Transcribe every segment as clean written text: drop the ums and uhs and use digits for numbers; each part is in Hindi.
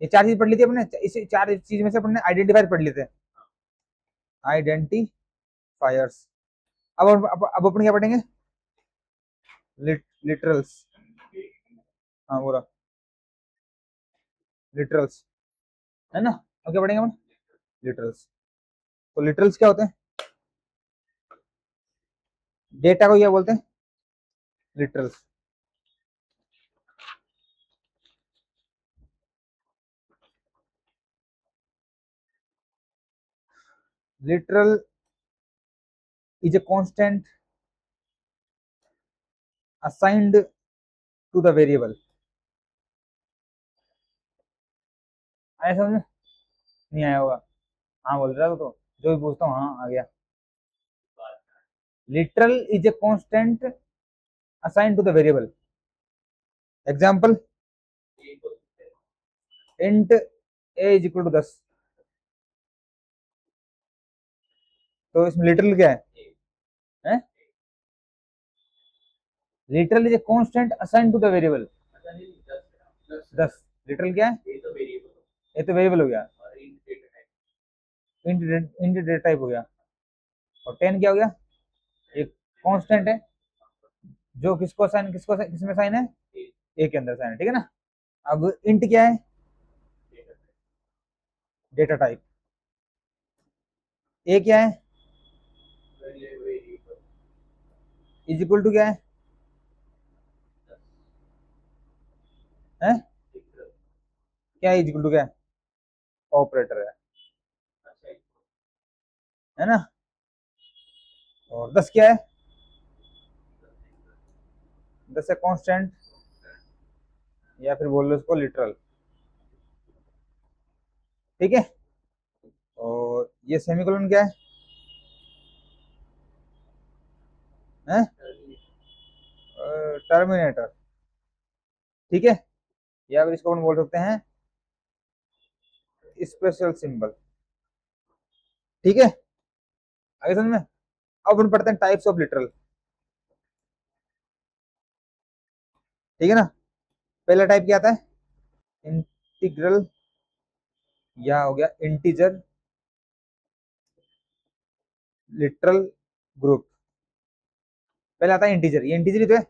ये चार चीज पढ़ ली थी अपने, इस चार चीज में से अपने आइडेंटिफायर पढ़ लिए थे, आइडेंटिफायर्स। अब अपन क्या पढ़ेंगे? लिटरल्स। हाँ बोला, लिटरल्स, है ना? अब क्या पढ़ेंगे अपन? लिटरल्स। तो लिटरल्स क्या होते हैं? डेटा को क्या बोलते हैं? Literals. Literal is a constant assigned to the variable. आया समझ में? नहीं आया होगा? हाँ बोल रहा तो जो भी पूछता हूँ हाँ आ गया। Literal is a constant assigned to the variable. Example, int a is equal to 10। तो इसमें लिटरल क्या है? Literal is a constant assigned to the variable. 10 literal क्या है? ये तो वेरिएबल हो गया, इंट डेटा टाइप हो गया। और 10 क्या हो गया? एक कांस्टेंट है जो किसको साइन, किसमें साइन है? ए के अंदर साइन है, ठीक है ना? अब इंट क्या है? Data type. ए क्या है? इज इक्वल टू क्या है? क्या इज इक्वल टू क्या है? ऑपरेटर है ना? और 10 क्या है? 10 है कांस्टेंट, या फिर बोल लो इसको लिटरल, ठीक है? और ये सेमीकोलन क्या है? टर्मिनेटर, ठीक है? या फिर इसको अपन बोल सकते हैं स्पेशल सिंबल, ठीक है? आगे समझ में? अब अपन पढ़ते हैं टाइप्स ऑफ लिटरल, ठीक है ना? पहला टाइप क्या आता है? इंटीग्रल, या हो गया इंटीजर लिटरल ग्रुप। पहले आता है इंटीजर, ये इंटीजर ही तो है।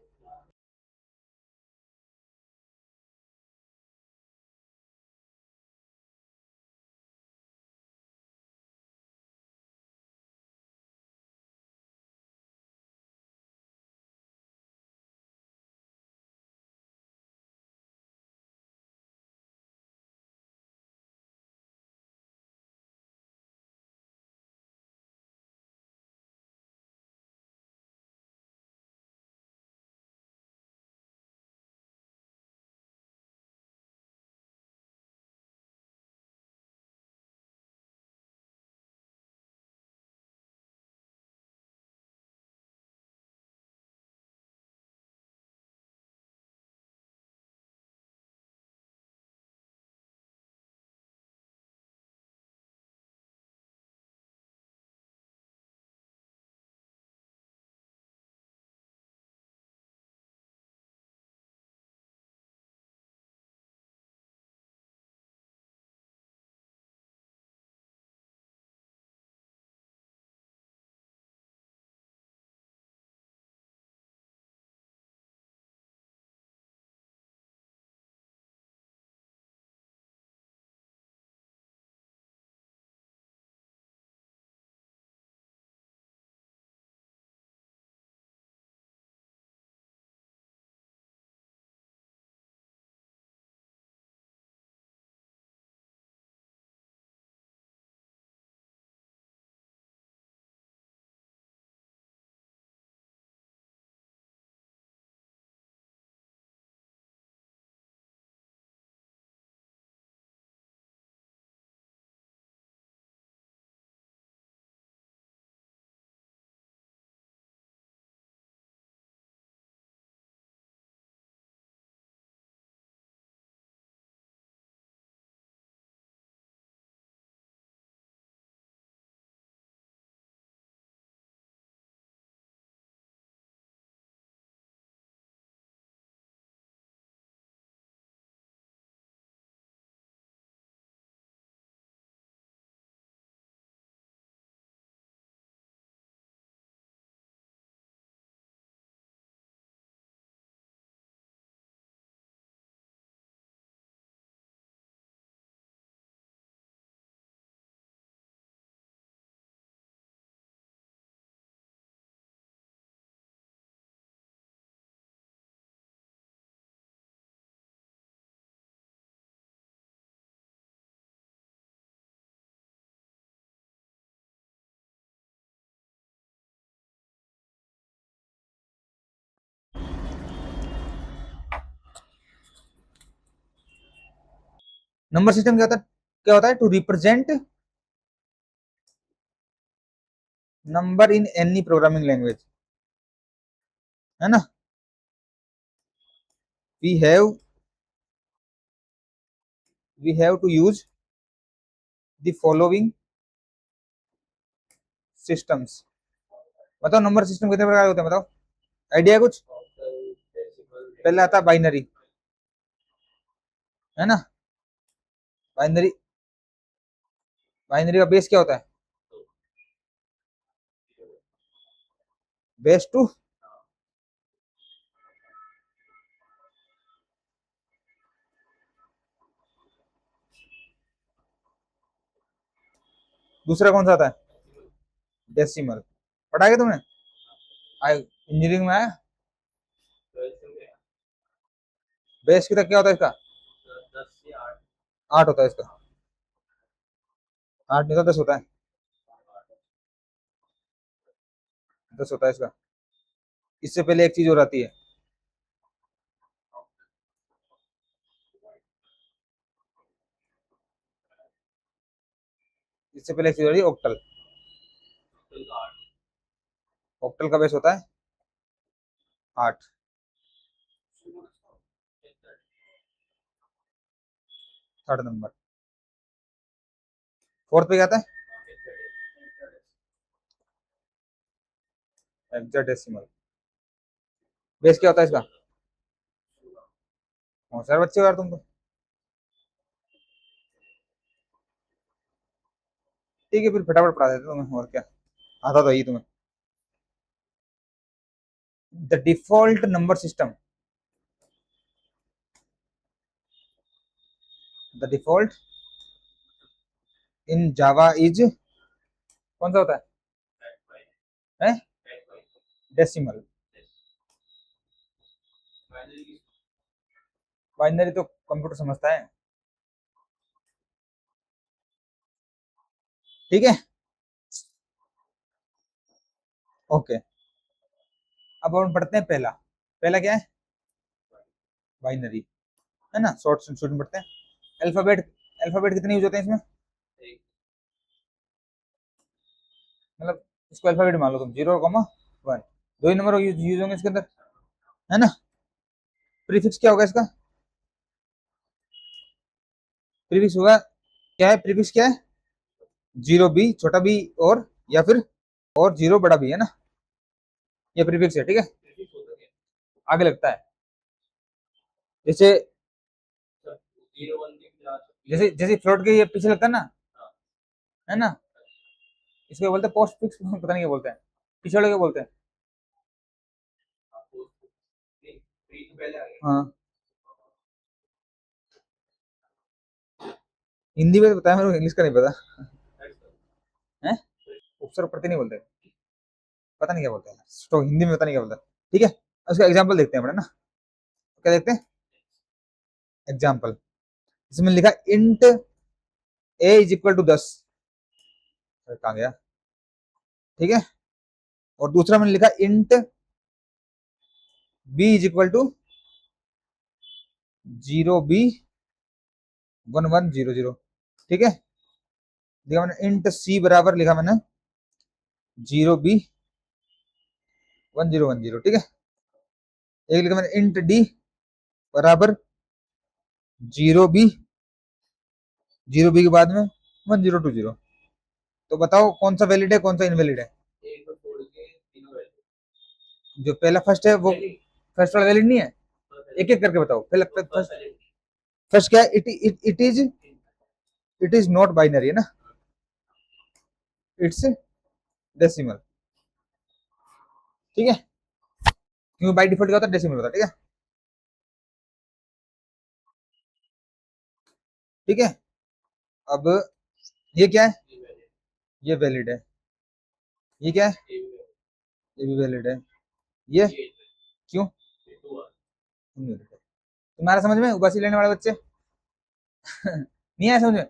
नंबर सिस्टम क्या होता है to represent number in any programming language, है ना। We have to use the following systems. बताओ नंबर सिस्टम कितने प्रकार के होते हैं, बताओ, आइडिया कुछ। पहले आता है बाइनरी, है ना। बाइनरी बाइनरी का बेस क्या होता है, बेस टू। दूसरा कौन सा आता है, डेसिमल। पढ़ा क्या तुमने, इंजीनियरिंग में आया। बेस की तक क्या होता है इसका, 8 होता है इसका, 8 नहीं तो 10 होता है, 10 होता है इसका। इससे पहले एक चीज और आती है, इससे पहले एक चीज होती है ऑक्टल। ऑक्टल का बेस होता है 8। Third number. फोर्थ पे क्या आता है, हेक्साडेसिमल। बेस क्या होता है इसका, होशियार बच्चे हो यार तुम तो। ठीक है फिर फटाफट पढ़ा देते तुम्हें, और क्या, आता तो यही तुम्हें। The default number system, the default in Java is, कौन सा होता है डेसिमल। बाइनरी तो कंप्यूटर समझता है, ठीक है। ओके, अब हम पढ़ते हैं पहला। पहला क्या है, बाइनरी, है ना। शॉर्ट शॉर्ट में पढ़ते हैं। अल्फाबेट, अल्फाबेट कितने यूज होते हैं इसमें, मतलब इसको अल्फाबेट मान लो तुम, 0,1, दो ही नंबर यूज होंगे इसके अंदर, है ना। प्रीफिक्स क्या होगा इसका, प्रीफिक्स होगा, क्या है प्रीफिक्स, क्या है, 0 बी छोटा बी, और या फिर और 0 बड़ा बी, है ना। ये प्रीफिक्स है, ठीक है। आगे लगता है, जैसे जैसे जैसे फ्लोट के ये पीछे लगता है ना, है ना। इसको बोलते हैं पोस्ट फिक्स, पता नहीं क्या बोलते हैं, पीछे वाले क्या बोलते हैं। हाँ, हिंदी में तो बताया मेरे को, इंग्लिश का नहीं पता है। उपसर्ग प्रति नहीं बोलते, पता नहीं क्या बोलते हैं तो हिंदी में, पता नहीं क्या बोलता। ठीक है, उसका एग्जाम्पल देखते हैं अपने ना, क्या देखते हैं एग्जाम्पल। इसमें लिखा int a is equal to 10, कहाँ गया, ठीक है। और दूसरा मैंने लिखा int B is equal to 0b1100, ठीक है। लिखा मैंने इंट सी बराबर, लिखा मैंने 0b1010, ठीक है। एक लिखा मैंने इंट डी बराबर 0b, 0b के बाद में 1020। तो बताओ कौन सा वैलिड है कौन सा इनवैलिड है। जो पहला फर्स्ट है वो फर्स्ट वाला वैलिड नहीं है, एक एक करके बताओ। पहला फर्स्ट, फर्स्ट क्या है, इट इज नॉट बाइनरी, है ना, इट्स डेसिमल, ठीक है। क्योंकि बाई डिफॉल्ट क्या होता है, डेसिमल होता है, ठीक है। ठीक है, अब ये क्या है, ये वैलिड है। ये क्या है, ये भी वैलिड है। ये क्यों इनवैलिड है। तुम्हारा समझ में, उबासी लेने वाले बच्चे नहीं आया समझ में।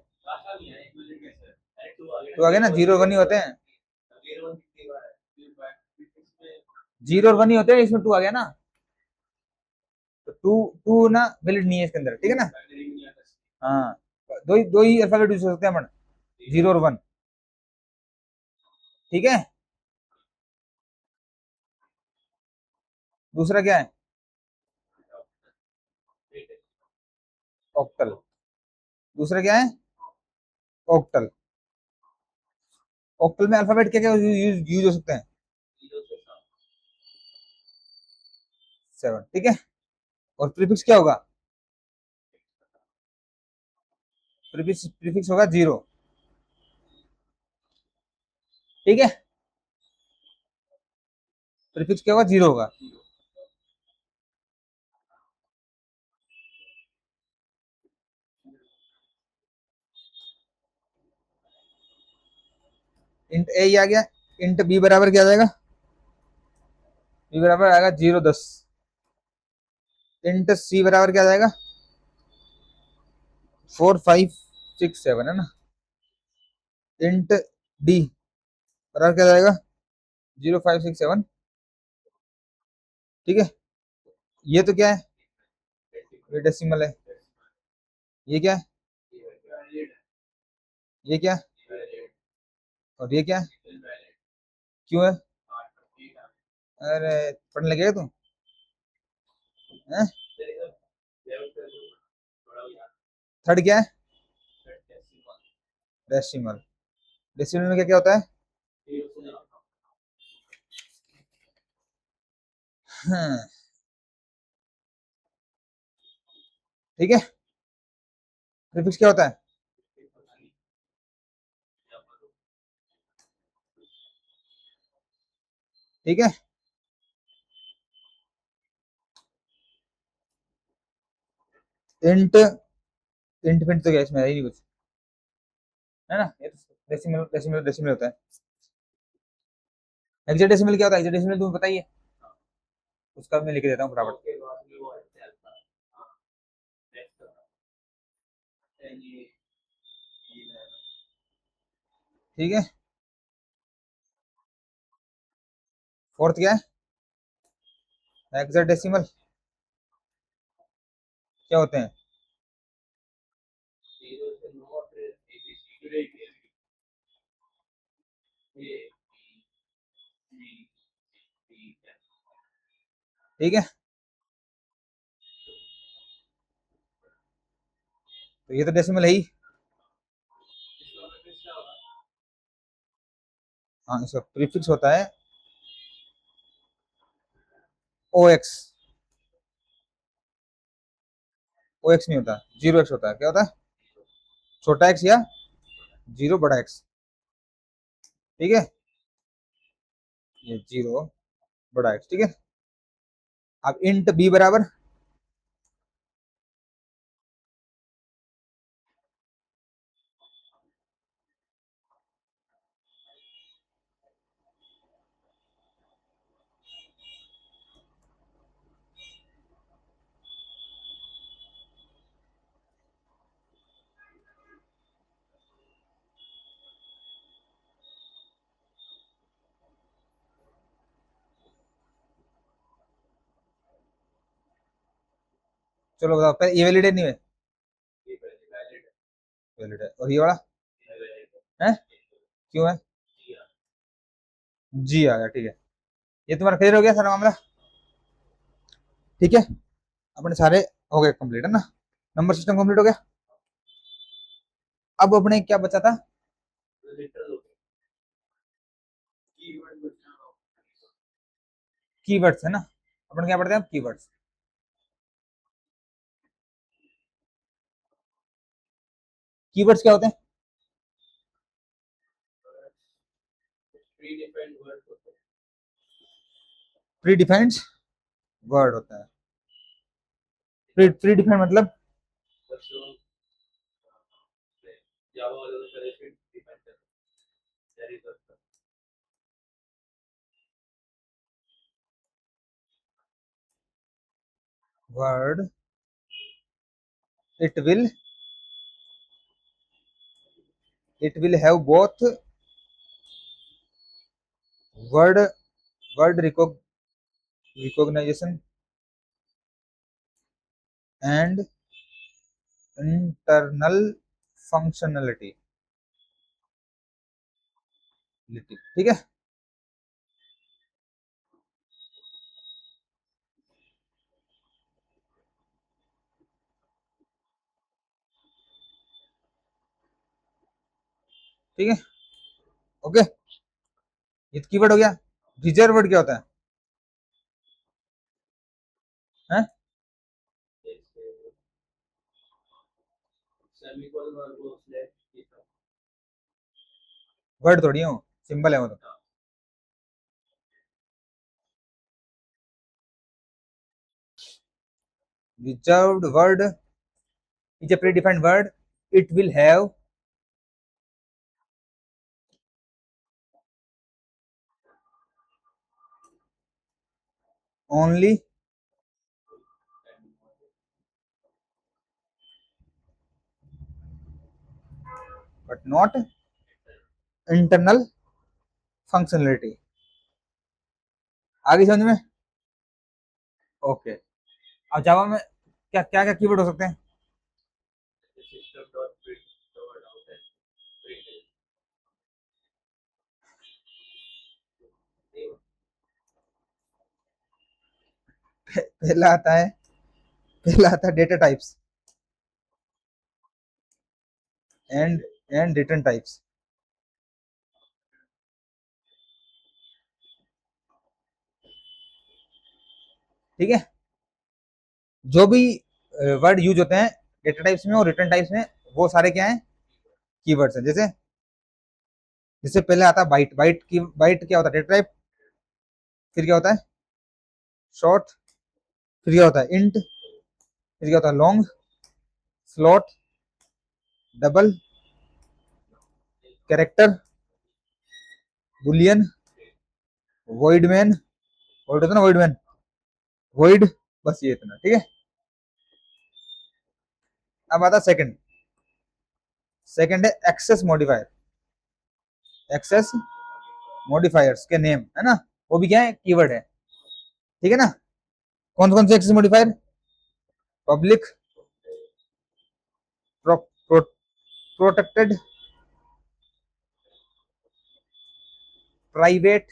तो आगे ना 0 और 1 ही होते हैं, 0 और 1 ही होते हैं, इसमें 2 आ गया ना, तो टू टू ना वैलिड नहीं है इसके अंदर, ठीक है ना। हाँ, दो ही अल्फाबेट यूज कर सकते हैं अपन, 0 और 1। ठीक है, दूसरा क्या है? ऑक्टल। दूसरा क्या है? ऑक्टल। ऑक्टल में अल्फाबेट क्या क्या यूज हो सकते हैं? 7। ठीक है, और प्रीफिक्स क्या होगा? प्रीफिक्स प्रीफिक्स होगा 0। ठीक है, प्रीफिक्स क्या होगा? 0 होगा। इंट ए आ गया, इंट बी बराबर क्या आ जाएगा? बी बराबर आएगा 0 10। इंट सी बराबर क्या आ जाएगा? 4 5 6 7, है ना। इंट डी बराबर क्या आ जाएगा? 0 5 6 7। ठीक है, ये तो क्या है? ये डेसिमल है। ये क्या है? ये क्या है? और ये क्या है? क्यों है? अरे पढ़ने लगेगा तू? हैं? थर्ड क्या है? डेसिमल। डेसिमल में क्या क्या होता है? हाँ, ठीक है। प्रीफिक्स क्या होता है? ठीक है, इंट इंट फिंट तो क्या इसमें है ही नहीं कुछ, है ना। ये तो डेसिमल डेसिमल डेसिमल होता है। हेक्साडेसिमल क्या होता है? हेक्साडेसिमल तुम्हें बताइए, उसका मैं लिख देता हूँ फटाफट। ठीक है, फोर्थ क्या है? हेक्साडेसिमल क्या होते हैं? ठीक है, तो ये तो डेसिमल है ही। हाँ, इसका प्रीफिक्स होता है ओ एक्स। ओ एक्स नहीं होता, 0 एक्स होता है। क्या होता है? छोटा एक्स या 0 बड़ा एक्स। ठीक है, ये 0 बड़ा एक्स। ठीक है, अब इंट बी बराबर, चलो बताओ पहले, ये वैलिड है नहीं है? वैलिड है। और ये वाला है? क्यों है? जी आ गया। ठीक है, ये तुम्हारा क्लियर हो गया सारा मामला। ठीक है, अपने सारे हो गए कंप्लीट, है ना। नंबर सिस्टम कंप्लीट हो गया। अब अपने क्या बचा था? कीवर्ड्स, है ना। अपन क्या पढ़ते हैं? कीवर्ड्स। कीवर्ड्स क्या होते हैं? प्री डिफाइंड वर्ड होता है। प्री डिफाइंड मतलब word, it will it will have both word word recognition and internal functionality, ठीक है। ठीक है, ओके। ये कीवर्ड हो गया। रिजर्व वर्ड क्या होता है? वर्ड थोड़ी हो, सिंबल है वो तो। Reserved word is a predefined word. It will have only but not internal functionality। आगे समझ में? ओके। अब जावा में क्या क्या क्या कीवर्ड हो सकते हैं? पहला आता है, पहला आता है data types and return types. ठीक है, जो भी वर्ड यूज होते हैं डेटा टाइप्स में और रिटर्न टाइप्स में, वो सारे क्या हैं? कीवर्ड्स हैं। जैसे जैसे पहले आता है बाइट। बाइट क्या होता है? Data type. फिर क्या होता है? शॉर्ट। फिर क्या होता है? इंट। फिर क्या होता है? Long, slot, double, character, Boolean, void main. Void होता है ना, वॉइड मैन, वॉइड। बस ये इतना, ठीक है। अब आता है सेकंड। सेकंड है एक्सेस मॉडिफायर। एक्सेस मॉडिफायर्स के नेम है ना, वो भी क्या है? कीवर्ड है। ठीक है ना। कौन कौन से access modifier? Public, protected, private,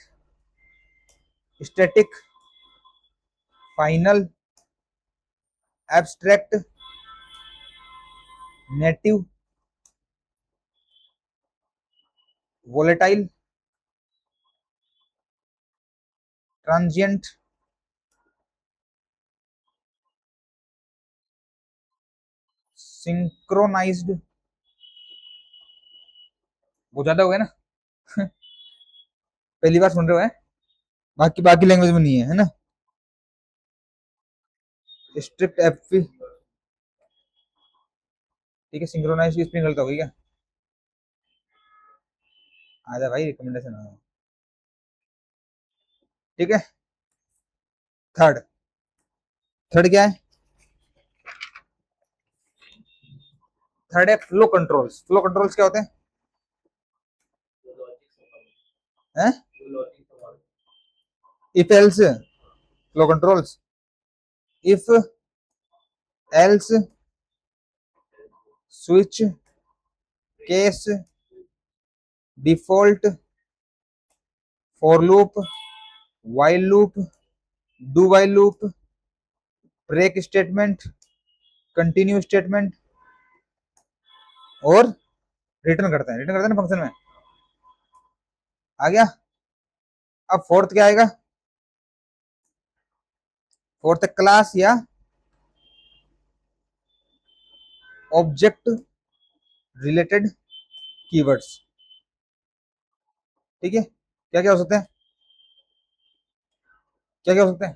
static, final, abstract, native, volatile, transient, synchronized. वो ज्यादा हो गया ना पहली बार सुन रहे हो है? बाकी बाकी लैंग्वेज में नहीं है ना। स्ट्रिक्ट एफ, ठीक है। सिंक्रोनाइज की स्पेलिंग गलत हो गई क्या? आजा भाई, रिकमेंडेशन आ। ठीक है। थर्ड, थर्ड क्या है? थर्ड है फ्लो कंट्रोल्स। फ्लो कंट्रोल्स क्या होते हैं? If else flow controls. If else, switch, case, default, for loop, while loop, do while loop, break statement, continue statement, और रिटर्न करते हैं ना फंक्शन में। आ गया। अब फोर्थ क्या आएगा? फोर्थ क्लास या ऑब्जेक्ट रिलेटेड कीवर्ड्स। ठीक है, क्या क्या हो सकते हैं? क्या क्या हो सकते हैं?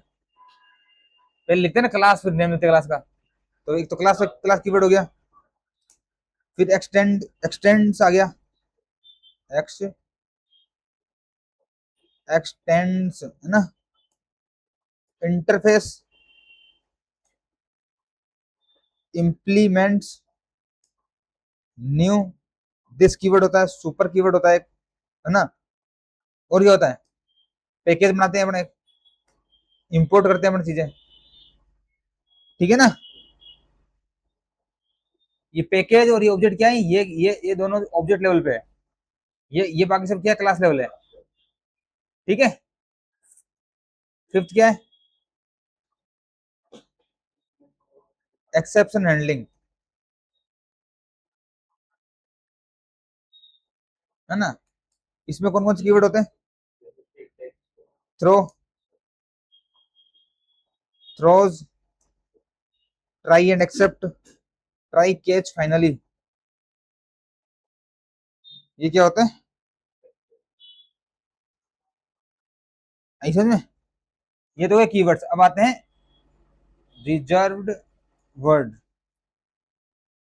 पहले लिखते हैं ना क्लास, फिर नेम देते क्लास का। तो एक तो क्लास, क्लास कीवर्ड हो गया। फिर एक्सटेंड्स आ गया। एक्स एक्सटेंड्स है ना। Interface, implements, new, this keyword होता है। सुपर कीवर्ड होता है ना। और क्या होता है? पैकेज बनाते हैं अपने, इंपोर्ट करते हैं अपनी चीजें। ठीक है ना। ये पैकेज और ये ऑब्जेक्ट क्या है, ये दोनों ऑब्जेक्ट लेवल पे है, ये बाकी सब क्या क्लास लेवल है। ठीक है। फिफ्थ क्या है, एक्सेप्शन हैंडलिंग, है ना। इसमें कौन कौन से कीवर्ड होते हैं, throw, throws, try and except, try catch finally, ये क्या होता है, आई समझ में। ये तो है कीवर्ड्स। अब आते हैं रिजर्व्ड वर्ड।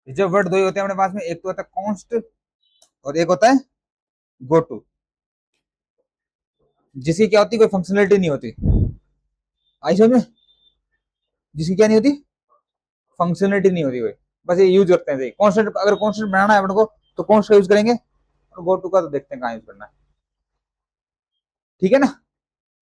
रिजर्व वर्ड दो ही होते हैं अपने पास में, एक तो होता है कॉन्स्ट और एक होता है गो टू, जिसकी क्या होती है, कोई फंक्शनलिटी नहीं होती, आई समझ में, जिसकी क्या नहीं होती, फंक्शनलिटी नहीं होती कोई, बस ये यूज करते हैं। कॉन्स्टेंट, अगर कॉन्स्टेंट बनाना है अपने को तो कॉन्स्ट का यूज करेंगे, और गो टू का तो देखते हैं कहाँ यूज करना है। ठीक है ना।